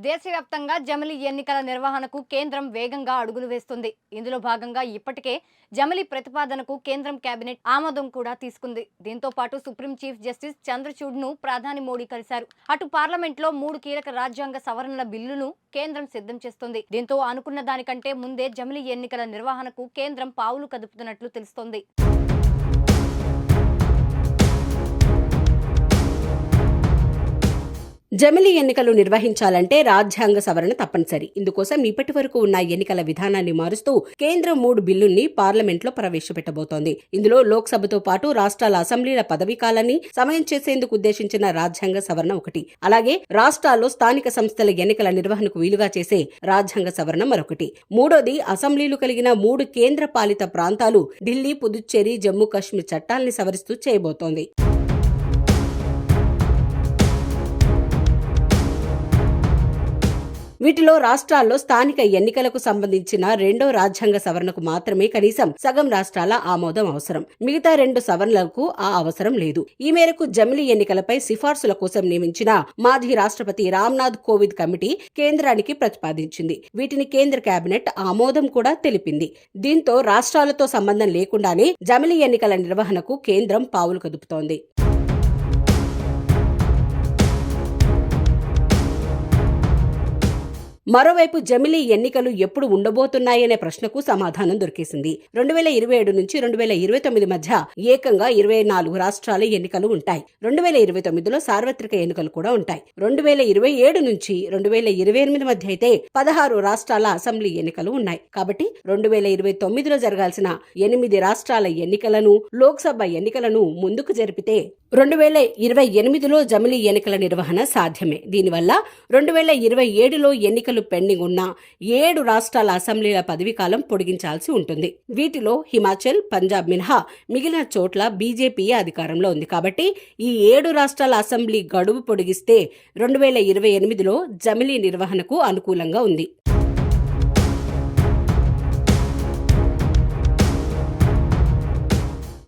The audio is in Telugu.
దేశవ్యాప్తంగా జమిలీ ఎన్నికల నిర్వహణకు కేంద్రం వేగంగా అడుగులు వేస్తుంది. ఇందులో భాగంగా ఇప్పటికే జమిలీ ప్రతిపాదనకు కేంద్రం కేబినెట్ ఆమోదం కూడా తీసుకుంది. దీంతో పాటు సుప్రీం చీఫ్ జస్టిస్ చంద్రచూడ్ను ప్రధాని మోడీ కలిశారు. అటు పార్లమెంట్లో 3 కీలక రాజ్యాంగ సవరణల బిల్లును కేంద్రం సిద్ధం చేస్తుంది. దీంతో అనుకున్న దానికంటే ముందే జమిలీ ఎన్నికల నిర్వహణకు కేంద్రం పావులు కదుపుతున్నట్లు తెలుస్తోంది. జమిలీ ఎన్నికలు నిర్వహించాలంటే రాజ్యాంగ సవరణ తప్పనిసరి. ఇందుకోసం ఇప్పటి వరకు ఉన్న ఎన్నికల విధానాన్ని మారుస్తూ కేంద్రం 3 బిల్లుల్ని పార్లమెంట్లో ప్రవేశపెట్టబోతోంది. ఇందులో లోక్సభతో పాటు రాష్ట్రాల అసెంబ్లీల పదవీకాలాన్ని సమయం చేసేందుకు ఉద్దేశించిన రాజ్యాంగ సవరణ ఒకటి, అలాగే రాష్ట్రాల్లో స్థానిక సంస్థల ఎన్నికల నిర్వహణకు వీలుగా చేసే రాజ్యాంగ సవరణ మరొకటి. మూడోది అసెంబ్లీలు కలిగిన 3 కేంద్ర పాలిత ప్రాంతాలు ఢిల్లీ, పుదుచ్చేరి, జమ్మూ కాశ్మీర్ చట్టాల్ని సవరిస్తూ చేయబోతోంది. వీటిలో రాష్ట్రాల్లో స్థానిక ఎన్నికలకు సంబంధించిన 2వ రాజ్యాంగ సవరణకు మాత్రమే కనీసం సగం రాష్ట్రాల ఆమోదం అవసరం. మిగతా 2 సవరణలకు ఆ అవసరం లేదు. ఈ మేరకు జమిలీ ఎన్నికలపై సిఫార్సుల కోసం నియమించిన మాజీ రాష్ట్రపతి రామ్నాథ్ కోవింద్ కమిటీ కేంద్రానికి ప్రతిపాదించింది. వీటిని కేంద్ర కేబినెట్ ఆమోదం కూడా తెలిపింది. దీంతో రాష్ట్రాలతో సంబంధం లేకుండానే జమిలీ ఎన్నికల నిర్వహణకు కేంద్రం పావులు కదుపుతోంది. మరోవైపు జమిలీ ఎన్నికలు ఎప్పుడు ఉండబోతున్నాయనే ప్రశ్నకు సమాధానం దొరికేసింది. 2027 నుంచి 2029 మధ్య ఏకంగా 24 రాష్ట్రాల ఎన్నికలు ఉంటాయి. 2029లో సార్వత్రిక ఎన్నికలు కూడా ఉంటాయి. 2027 నుంచి 2028 మధ్య అయితే 16 రాష్ట్రాల అసెంబ్లీ ఎన్నికలు ఉన్నాయి. కాబట్టి 2029లో జరగాల్సిన 8 రాష్ట్రాల ఎన్నికలను, లోక్సభ ఎన్నికలను ముందుకు జరిపితే 2028లో జమిలీ ఎన్నికల నిర్వహణ సాధ్యమే. దీనివల్ల 2027లో ఎన్నికలు పెండింగ్ ఉన్న 7 రాష్ట్రాల అసెంబ్లీల పదవీకాలం పొడిగించాల్సి ఉంటుంది. వీటిలో హిమాచల్, పంజాబ్ మినహా మిగిలిన చోట్ల బీజేపీ అధికారంలో ఉంది. కాబట్టి ఈ 7 రాష్ట్రాల అసెంబ్లీ గడువు పొడిగిస్తే 2028లో జమిలీ నిర్వహణకు అనుకూలంగా ఉంది.